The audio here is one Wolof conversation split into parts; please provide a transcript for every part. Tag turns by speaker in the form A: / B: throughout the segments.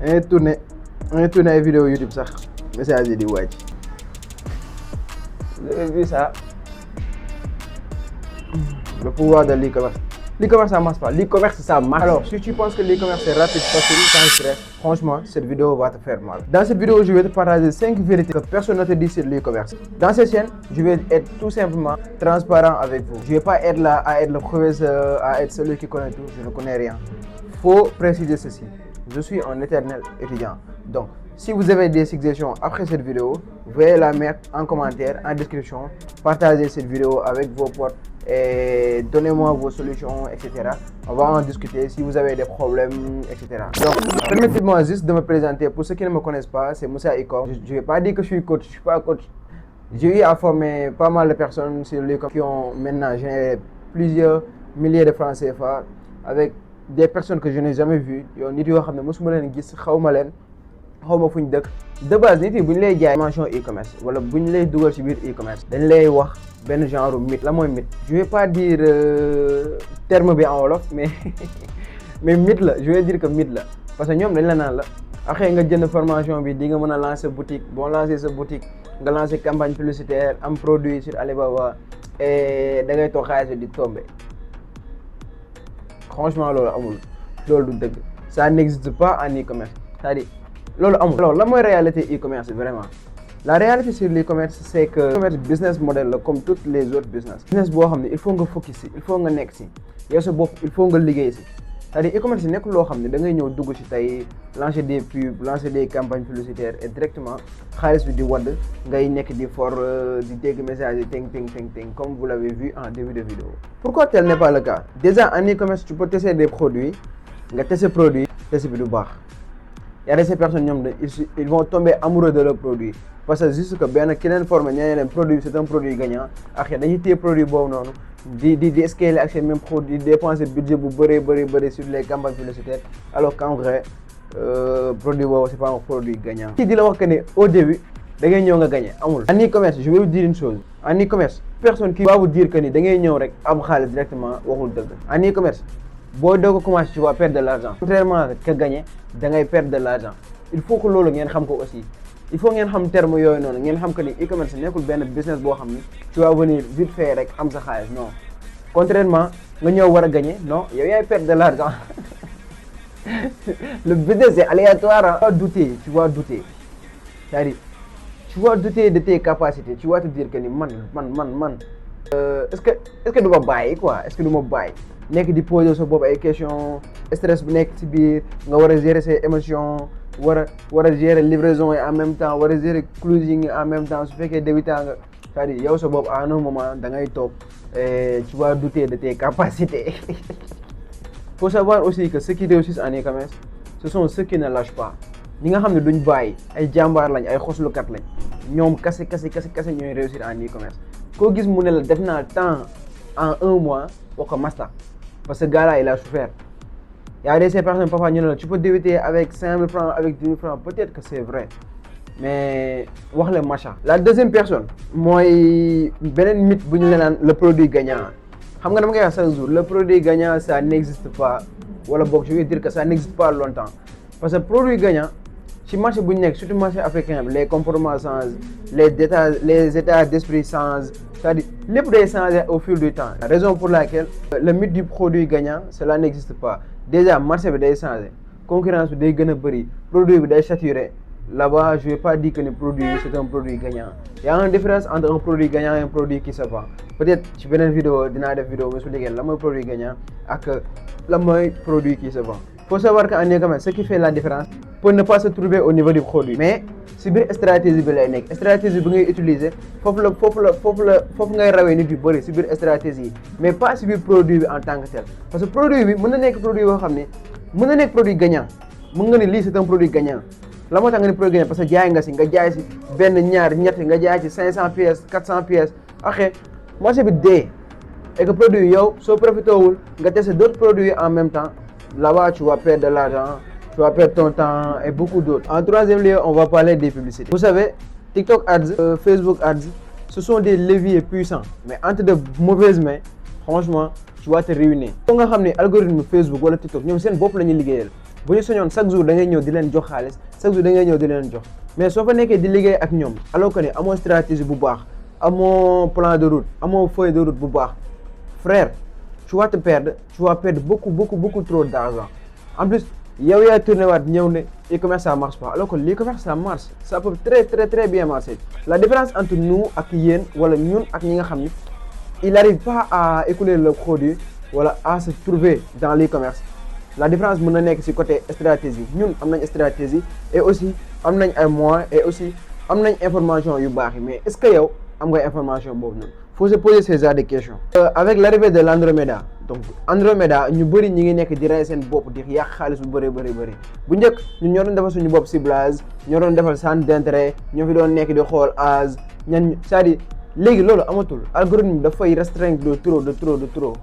A: On est tourné une vidéo YouTube ça, message di wàcc. Vous avez vu ça? Le pouvoir de l'e-commerce. L'e-commerce ça marche pas. L'e-commerce ça marche. Alors si tu penses que l'e-commerce c'est rapide, facile, sans stress, franchement cette vidéo va te faire mal. Dans cette vidéo je vais te partager 5 vérités que personne ne te dit sur l'e-commerce. Dans cette chaîne je vais être tout simplement transparent avec vous. Je vais pas être là à être le professeur, à être celui qui connaît tout. Je ne connais rien. Faut préciser ceci. Je suis un éternel étudiant. Donc, si vous avez des suggestions après cette vidéo, veuillez la mettre en commentaire, en description. Partagez cette vidéo avec vos potes et donnez-moi vos solutions, etc. On va en discuter si vous avez des problèmes, etc. Donc, permettez-moi juste de me présenter. Pour ceux qui ne me connaissent pas, c'est Moussa Icom. Je ne vais pas dire que je suis coach, je ne suis pas coach. J'ai eu à former pas mal de personnes sur l'e-commerce qui ont maintenant généré plusieurs milliers de francs CFA avec des personnes que je n'ai jamais vues. Yow nit yoo xam ne mosuma leen gis xawma leen xawma fuñ dëkk de base nit yi bu ñu lay jaay mention e-commerce wala bu ñu lay dugal ci biir e-commerce dañ lay wax benn genre mythe. La mooy mythe je vais pas dire terme bi en wolof mais mais mythe la, je vais dire que mythe la parce que ñoom dañ la naan la après nga jënd formation bi di nga mën a lancer boutique boo lancer sa boutique nga lancer campagne publicitaire am produit sur Alibaba et da ngay toog xaalis di tomber. Franchement loolu amul, loolu du dëgg, ça n'existe pas en e-commerce, c'est-à-dire loolu amul. Alors la mooy réalité e-commerce vraiment. La réalité sur l'e-commerce c'est que e-commerce business model la comme toutes les autres business boo xam ne il faut nga focus si, il faut nga nekk si yow sa bopp, il faut nga liggéey si. C'est-à-dire e-commerce nekk loo xam ne da ngay ñëw dugg ci tey lancer des pubs, lancer des campagnes publicitaires et directement xaalis bi di wadd ngay nekk di for di dégg message yi ting ting ting ting comme vous l'avez vu en début de vidéo. Pourquoi tel n'est pas le cas? Déjà en e-commerce tu peux tester des produits, nga tester produit, tester bi du baax. Y a des personnes ñoom ils vont tomber amoureux de leur produit parce que juste que benn ki leen formé ñeneen leen produit c'est un produit gagnant ak dañuy téye produit boobu noonu di scaler ak seen même produit dépenser budget bu bëri sur les campagnes publicitaires alors qu'en vrai produit boobu c'est pas un produit gagnant. Ki di la wax que ne au début da ngay ñëw nga gagner amul. En e-commerce je vais vous dire une chose, en e-commerce personne qui va vous dire que ni da ngay ñëw rek am xaalis directement waxul dëgg. En e-commerce boo doog a commencer tu vas perdre de l'argent. Contrairement que gagner da ngay perdre de l'argent. Il faut que loolu ngeen xam ko aussi. Il faut ngeen xam terme yooyu noonu ngeen xam que ni e-commerce nekkul benn business boo xam ni tu vas venir vite fait rek am sa xaalis non. Contrairement nga ñëw war a gagner non yow yaay perdre de l'argent. Le business c'est aléatoire. Tu vas douter. C'est-à-dire tu vas douter de tes capacités. Tu vas te dire que ni man est-ce que du ma bàyyi quoi, est-ce que du ma bàyyi nekk di poser sa bopp ay questions stress bu nekk ci biir nga war a gérer ses émotions war a gérer livraison yi en même temps war a gérer closing yi en même temps su fekkee débutant nga c'est-à-dire yow sa bopp à un moment da ngay toog tu vas douter de tes capacités. Faut savoir aussi que ceux qui réussissent en e-commerce ce sont ceux qui ne lâchent pas. Ñi nga xam ne duñ bàyyi ay jàmbaar lañ ay xoslukat lañ ñoom kase ñooy réussir en e-commerce. Koo gis mu ne la def naa temps en un mois wax ko masta parce que gars là il a souffert. Y a des personnes parfois ñu ne la tu peux débuter avec 5000 francs avec 10 000 francs peut-être que c'est vrai mais wax le machin. La deuxième personne mooy beneen mythe bu ñu la naan le produit gagnant. Xam nga dama koy wax chaque jour le produit gagnant ça n'existe pas wala boog je vais dire que ça n'existe pas longtemps parce que produit gagnant ci marché bu ñu nekk surtout marché africain bi les comportements changent, les états d'esprit changent, c'est-à-dire lépp day changer au fil du temps. La raison pour laquelle le mythe du produit gagnant cela n'existe pas. Déjà marché bi day changer, concurrence bi day gën a bëri, produit bi day saturé. Là-bas je vais pas dire que le produit c'est un produit gagnant. Il y a une différence entre un produit gagnant et un produit qui se vend. Peut-être ci beneen vidéo dinaa def vidéo mais su liggéey la mooy produit gagnant ak la mooy produit qui se vend. Faut savoir qu'en e-commerce ce qui fait la différence peut ne pas se trouver au niveau du produit mais si biir stratégie bi lay nekk. Stratégie bi ngay utiliser foofu ngay rawee nit yu bëri si biir stratégie mais pas si biir produit bi en tant que tel parce que produit bi mën na nekk produit boo xam ne mën na nekk produit gagnant mën nga ne lii c'est un produit gagnant. La moo tax nga ne produit gagnant parce que jaay nga jaay si benn ñaar ñett nga jaay ci 500 pièces 400 pièces après marché bi dee et que produit yow soo profité wul nga tester d'autres produits en même temps là-bas tu vas perdre de l'argent, tu vas perdre ton temps et beaucoup d'autres. En troisième lieu, on va parler des publicités. Vous savez, TikTok Ads, Facebook Ads, ce sont des leviers puissants. Mais entre de mauvaises mains, franchement, tu vas te ruiner. Quand on a l'algorithme Facebook ou TikTok, nous sommes beaucoup de liggéeyal. bu ñu soñoon chaque jour da ngay ñëw di leen jox xaalis chaque jour da ngay ñëw di leen jox mais soo fa nekkee di liggéey ak ñoom alors que ne amoo stratégie bu baax amoo plan de route amoo feuille de route bu baax frère tu vas perdre beaucoup trop d'argent en plus yow yaa tourné waat ñëw ne e-commerce ça marche pas alors que l'e-commerce ça marche, ça peut très bien marcher. La différence entre nous ak yéen wala ñun ak ñi nga xam ni il n'arrive pas à écouler le produit wala à se trouver dans l'e-commerce. La différence mën na nekk ci côté stratégie, ñun am nañ stratégie et aussi am nañ ay moyens et aussi am nañ information yu baax yi, mais est-ce que yow am nga information boobu noonu? Faut se poser ces genres de questions. Avec l'arrivée de l'Andromeda, donc Andromeda ñu bëri ñi ngi nekk di rey seen bopp di yàq xaalis bu bëri bu njëkk ñun ñoo doon defal suñu bopp ciblage, ñoo doon defal centre d'intérêt, ñoo fi doon nekk di xool âge ñan, c'est-à-dire léegi loolu amatul, algorithme dafay restreindre de trop.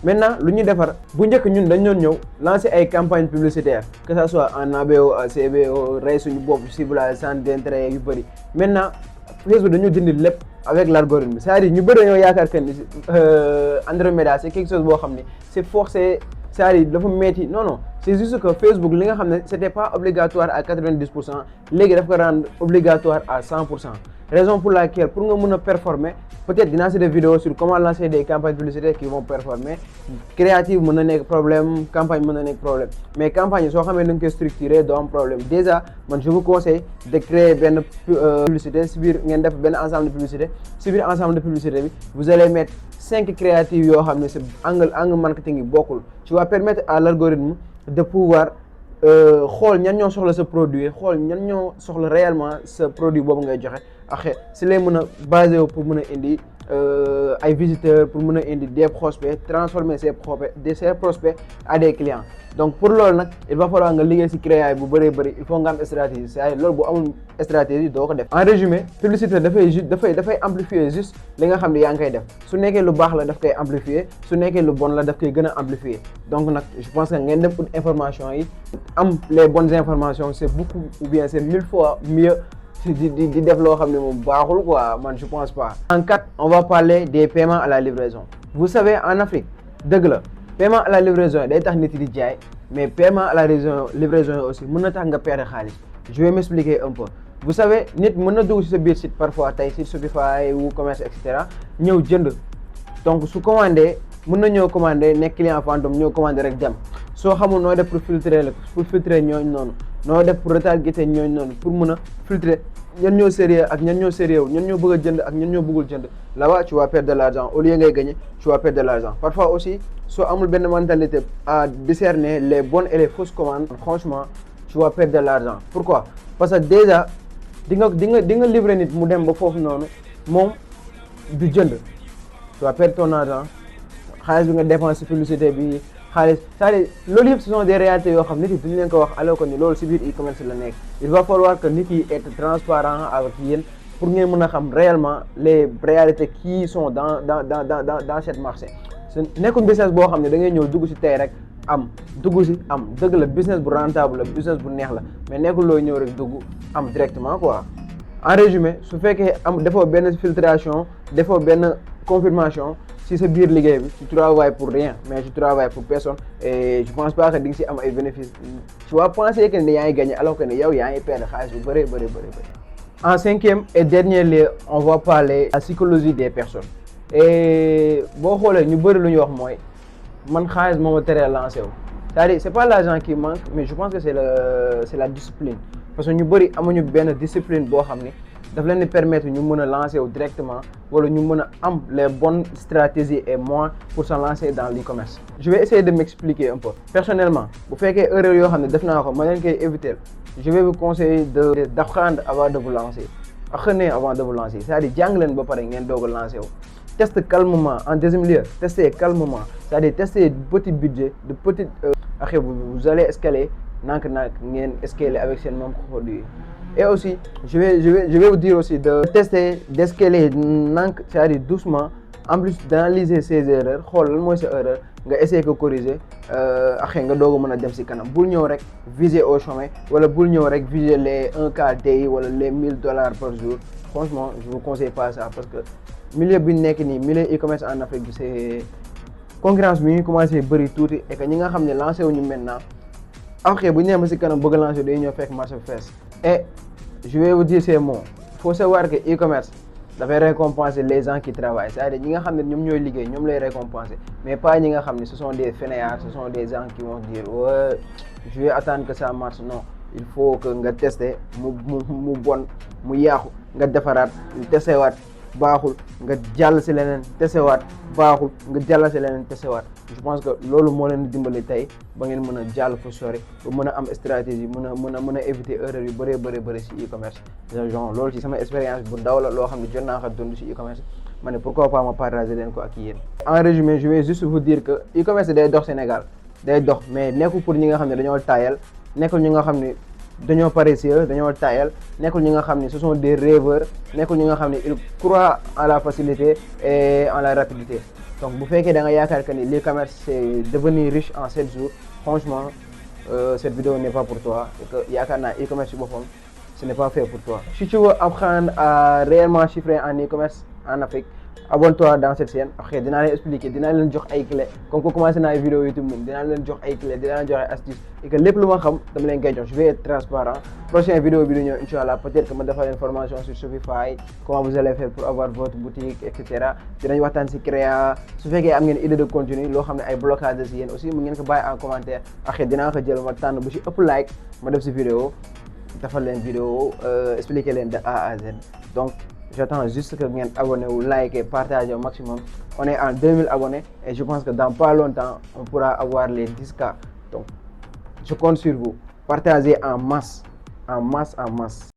A: Maintenant lu ñu defar bu njëkk ñun dañ doon ñëw lancer ay campagnes publicitaires que ça soit en ABO, CBO, rey suñu bopp ciblage, centre d'intérêt yu bëri. Maintenant Facebook dañu dindi lépp avec l'algorithme, c'est-à-dire ñu bëri dañoo yaakaar que ni Andromeda c'est quelque chose boo xam ni c'est forcé, c'est-à-dire dafa metti. Non, c'est juste que Facebook li nga xam ne c'était pas obligatoire à 90%, léegi daf ko rendre obligatoire à 100%. Raison pour laquelle pour nga mën a performer, peut-être dinaa si des vidéos sur comment lancer des campagnes publicitaires qui vont performer. Créative mën na nekk problème, campagne mën na nekk problème, mais campagne yi soo xamee nañ koy structurer doo am problème. Déjà man je vous conseille de créer benn publicité si biir ngeen def benn ensemble de publicité, si biir ensemble de publicité bi vous allez mettre 5 créatives yoo xam ne c'est angle marketing yi bokkul. Tu vas permettre à l'algorithme de pouvoir xool ñan ñoo soxla sa produit, xool ñan ñoo soxla réellement sa produit boobu ngay joxe. Après si lay mën a basé pour mën a indi ay visiteurs, pour mën a indi des prospects, transformer ces prospects à des clients. Donc pour loolu nag il va falloir nga liggéey ci créa bu bëri, il faut nga am stratégie, c'est-à-dire loolu bu amul stratégie doo ko def. En résumé publicité dafay amplifier juste li nga xam ne yaa ngi koy def, su nekkee lu baax la daf koy amplifier, su nekkee lu bon la daf koy gën a amplifier. Donc nag je pense que ngeen dem pour information yi am les bonnes informations, c'est beaucoup ou bien c'est 1000 fois mieux di def loo xam ne moom baaxul quoi, man je pense pas. En 4 on va parler des paiements à la livraison. Vous savez en Afrique dëgg la paiement à la livraison day tax nit di jaay, mais paiement à la livraison aussi mën na tax nga perdre xaalis. Je vais m'expliquer un peu. Vous savez nit mën na dugg ci sa biir site parfois tey site Shopify WooCommerce et cetera ñëw jënd, donc su commandé mën na ñëw commandé nekk client fantôme ñëw commandé rek dem. Soo xamul noo def pour filtrer ñooñu noonu, noo def pour retargeter ñooñu noonu, pour mën a filtrer ñan ñoo sérieux ak ñan ñoo sérieux, ñan ñoo bëgg a jënd ak ñan ñoo bëggul jënd, là-bas tu vas perdre de l'argent. Au lieu ngay gagner, tu vas perdre de l'argent. Parfois aussi soo amul benn mentalité à discerner les bonnes et les fausses commandes, franchement tu vas perdre de l'argent. Pourquoi? Parce que déjà di nga livrer nit mu dem ba foofu noonu moom du jënd, tu vas perdre ton argent, xaalis bi nga dépense ci publicité bi xaalis, c'est-à-dire loolu yëpp ce sont des réalités yoo xam nit yi duñu leen ko wax alors que ni loolu ci biir e-commerce la nekk. Il va falloir que nit yi être transparent avec yéen pour ngeen mën a xam réellement les réalités qui sont dans cette marché. Nekkul business boo xam ne da ngay ñëw dugg ci tey rek am dugg ci am dëgg la business bu rentable la, business bu neex la, mais nekkul looy ñëw rek dugg am directement quoi. En résumé su fekkee am defoo benn filtration, defoo benn confirmation si sa biir liggéey bi, tu travailles pour rien, mais tu travailles pour personne et je pense pas que di nga ci am ay bénéfices. Tu vas penser que ne yaa ngi gagner alors que ne yow yaa ngi perdre xaalis bu bëri. En 5e et dernier lieu on va parler de la psychologie des personnes. Et boo xoolee ñu bëri lu ñu wax mooy man xaalis moo ma teree lancé wu, c'est-à-dire c'est pas l'argent qui manque, mais je pense que c'est la discipline. Parce que ñu bëri amuñu benn discipline boo xam ni daf leen di permettre ñu mën a lancer wu directement wala ñu mën a am les bonnes stratégies et moyens pour se lancer dans l'e-commerce. Je vais essayer de m'expliquer un peu. Personnellement bu fekkee erreur yoo xam ne def naa ko ma leen koy éviter, je vais vous conseiller d'apprendre avant de vous lancer. Apprenez avant de vous lancer, c'est-à-dire jàng leen ba pare ngeen doog a lancer wu. Teste calmement. En deuxième lieu, testez calmement, c'est-à-dire testez de petits budgets, de petites après vous allez escaler nank ngeen escaler avec seen même produit. Et aussi je vais vous dire aussi de tester, d'escaler nank, c'est-à-dire doucement, en plus d'analyser ses erreurs, xool lan mooy sa erreur nga essayer ko corriger après nga doog a mën a dem ci kanam. Bul ñëw rek viser au sommet wala bul ñëw rek viser les 1K day wala les $1000 par jour. Franchement je vous conseille pas ça parce que milieu bi nekk nii milieu e-commerce en Afrique c'est concurrence bi ñu commencé bëri tuuti et que ñi nga xam ne lancé wuñu maintenant après bu ñu nee ba si kanam bëgg lancer day ñëw fekk marché fees. Et je vais vous dire ces mots faut savoir que e-commerce dafay récompenser les gens qui travaillent c'est-à-dire ñi nga xam ne ñoom ñooy liggéey ñoom lay récompenser mais pas ñi nga xam ne ce sont des fainéants, ce sont des gens qui vont dire ouais je vais attendre que ça marche. Non, il faut que nga tester mu bon mu yaaxu nga defaraat testé waat baaxul nga jàll si leneen testé waat baaxul nga jàll si leneen testé waat. Je pense que loolu moo leen dimbali tey ba ngeen mën a jàll fa sori ba mën a am stratégie mën a éviter erreur yu bëri si e-commerce. genre loolu ci sama expérience bu ndaw la loo xam ne jot naa ko dund si e-commerce ma ne pourquoi pas ma partager leen ko ak yéen. En résumé je vais juste vous dire que e-commerce day dox Sénégal day dox mais nekkul pour ñi nga xam ne dañoo taayal nekkul ñi nga xam ne dañoo paresseux dañoo taayal nekkul ñi nga xam ne ce sont des rêveurs nekkul ñi nga xam ne ils croient en la facilité et en la rapidité. Donc bu fekkee da nga yaakaar que ni l'e-commerce c'est devenir riche en 7 jours franchement cette vidéo n'est pas pour toi et que yaakaar naa e-commerce ci boppam ce n'est pas fait pour toi. Si tu veux apprendre à réellement chiffrer en e-commerce en Afrique, abonne-toi dans cette chaîne. Après dinaa leen expliquer dinaa leen jox ay clés comme que commencé naa ay vidéo YouTube moom dinaa leen jox ay clés dinaa leen jox ay astuces et que lépp lu ma xam dama leen koy jox. Je vais être transparent. Prochaine vidéo bi di ñëw inchallah peut-être que ma defal leen formation sur Shopify, comment vous allez faire pour avoir votre boutique et cetera. Dinañ waxtaan ci créa su fekkee am ngeen idée de contenu loo xam ne ay blocage ci yéen aussi mu ngeen ko bàyyi en commentaire. Après dinaa ko jël ma tànn bu ci ëpp like ma def ci vidéo defal leen vidéo expliquer leen de A à Z. Donc j'attends juste que vous abonnez ou likez, partagez au maximum. On est en 2000 abonnés et je pense que dans pas longtemps, on pourra avoir les 10K. Donc, je compte sur vous. Partagez en masse, en masse, en masse.